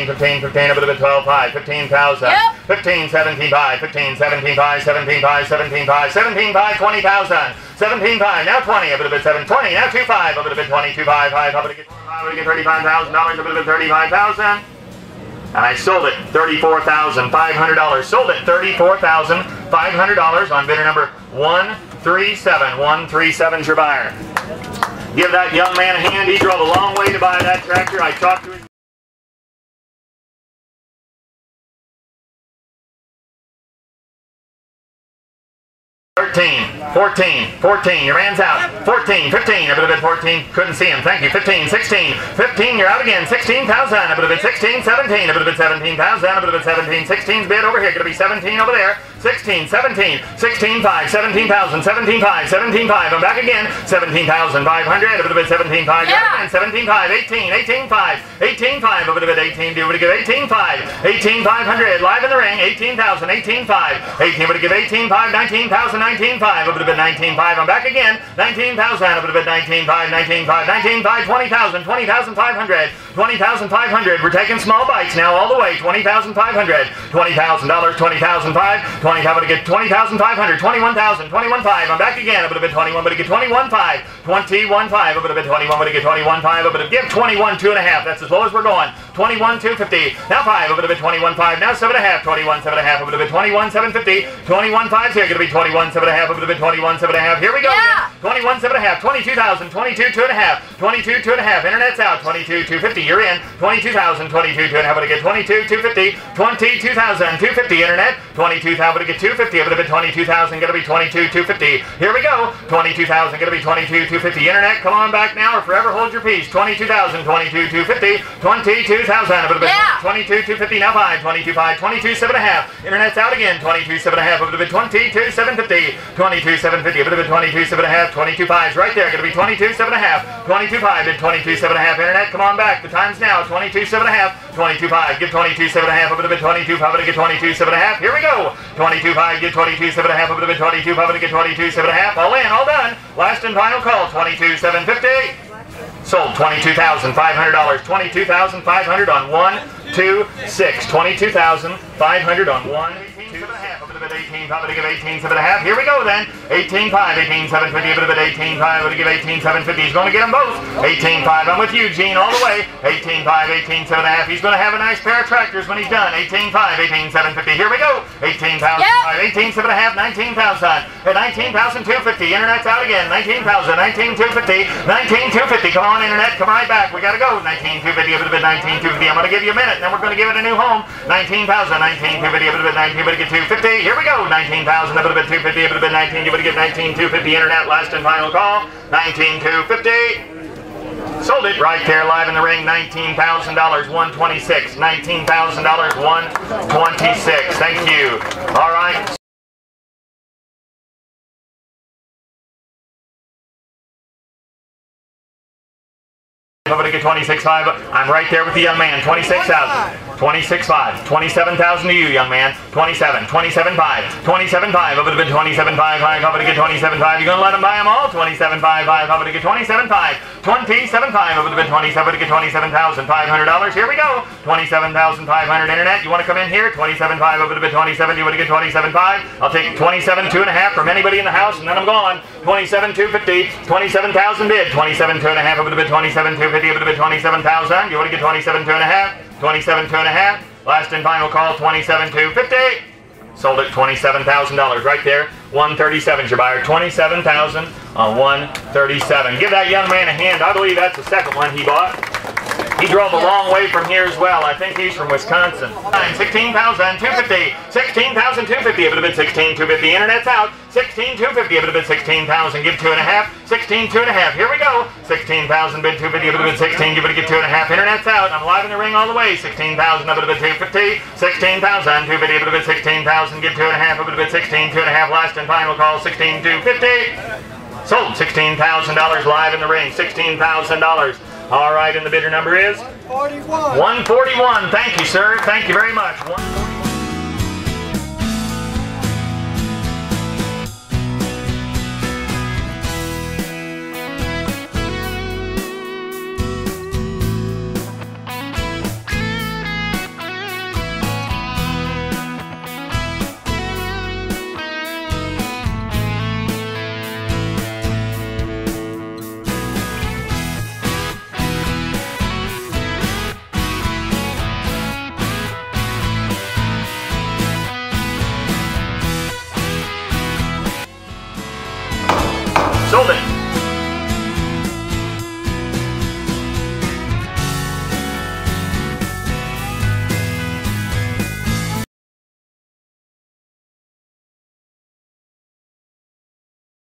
15, 15, a bit of it, 12, 5, 15,000. Yep. 15, 17, 5, 15, 17, 5, 17, 5, 17, 5, 17, 5, 20,000. 17, 5, now 20, a bit of it, 7, 20, now 2, 5, a bit of it, 22, 5, 5, how about to get $35,000, a bit of it, 35,000. And I sold it $34,500. Sold it $34,500 on bidder number 137. 137's your buyer. Give that young man a hand. He drove a long way to buy that tractor. I talked to him. 13, 14, 14, your man's out. 14, 15, a bit of it, 14, couldn't see him, thank you. 15, 16, 15, you're out again. 16,000, a bit of it, 16, 17, a bit of it, 17,000, a bit of it, 17, 16's bid over here, gonna be 17 over there. 16, 17, 16, 5, 17,000, 17, 5, 17, 5, I'm back again. 17,500, a bit of it, 17, 5, yeah. 17, 5, 18, 18, 5, 18, 5, a bit of it, 18, do what to give, 18, 5, 18, 500, live in the ring, 18,000, 18, 5, 18, what to give, 18, 5, 19,000, 19, 5, a bit of it, 19, 5, I'm back again. 19,000, a bit of it, 19, 5, 19, 5, 19, 5, 20,000, 20,500, 20,500, we're taking small bites now all the way, 20,500, $20,000, 20,005, 20, how about to get 20,500, 21,000, 21,500, I'm back again, a bit of it, 21, but to get 21,500, 21,500, a bit of it, 21, but to get 21,500, a bit of give 21,2.5, that's as low as we're going, 21,250, now 5, a bit of it, 21,500, now 7.5, 21,7.5, a bit of it, 21,750, 21,500 here, gonna be 21,7.5, a bit of it, 21,7.5, here we go, yeah. 21,7.5, 22,000, 22,2.5, 22,2.5, internet's out, 22,250, you're in, 22,000, 22,2.5, but to get 22,250, 22,250, internet, 22,000, but to get 250, but to get 22,000, gonna be 22,250, here we go, 22,000, gonna be 22,250, internet, come on back now or forever hold your peace, 22,000, 22,250, 22,000, but to get 22,250, now 5, 22,500, 22,7.5, internet's out again, 22,7.5, but to get 22,750, 22,750, but to get 22,7.5, 22,500's right there, gonna be 22,7.5, 22,500, 22,7.5, internet, come on back, the time's now, 22,7.5, 22,500, give 22,7.5, a bit of it, 22,500, to get 22,7.5, here we go, 22,500, get 22,7.5, a bit of it, 22,500, to get 22,7.5, all in, all done, last and final call, 22,750, sold $22,500, 22,500 on 1, 2, 6, 22,500 on 1, 18, 5, to give 18,7.5. Here we go then. 18,5, 18,750, a bit of it, 18,5, to give 18,750. He's going to get them both. 18,5, I'm with you, Gene, all the way. 18,5, 18,7.5. He's going to have a nice pair of tractors when he's done. 18,5, 18,750. Here we go. 18,000, 18,7.5, 19,000. At 19,250. Internet's out again. 19,000, 19,250, 19,250. Come on, internet, come right back. We got to go. 19,250, a bit of it, 19,250. I'm going to give you a minute, and then we're going to give it a new home. 19,000, 19,250, a bit of it, 19, but to get 250. Here we go. 19,000, a bit of it, 250, a bit of it, 19. You would get 19,250. Internet, last and final call. 19,250. Sold it right there live in the ring. $19,000, 126. $19,000, 126. Thank you. All right. I'm going to get 26,500. I'm right there with the young man. 26,000. 26,500. 27,000 to you, young man. 27. 27,500. 27,500. Over to 27,500. I'm going to get 27,500. You're going to let him buy them all? 27,500. I'm going to get 27,500. 27,500. Over to 27 to get $27,500. Here we go. 27,500 internet. You want to come in here? 27,500. Over to 27. You want to get 27,500. I'll take 27,2.5 from anybody in the house, and then I'm gone. 27,250. 27,000 bid. 27,2.5. Over to 27,250. Over to 27,000. You want to get 27,2.5. 27,2.5. Last and final call. 27,250. Sold at $27,000 right there. 137's your buyer. 27,000 on 137. Give that young man a hand. I believe that's the second one he bought. He drove a long way from here as well. I think he's from Wisconsin. 16,250. 16,250. It would have been 16,250. Internet's out. 16,250. It would have been 16,000. Give 2.5. 16,2.5. Here we go. 16,000 bid 250. It would have been 16. Give it a get 2.5. Internet's out. I'm live in the ring all the way. 16,000. It would have been 250. 16,000. 250. It would have been 16,000. Give 2.5. It would have been 16. 2.5. Last and final call. 16,250. Sold $16,000 live in the ring. $16,000. All right, and the bidder number is? 141. 141. Thank you, sir. Thank you very much. Sold it.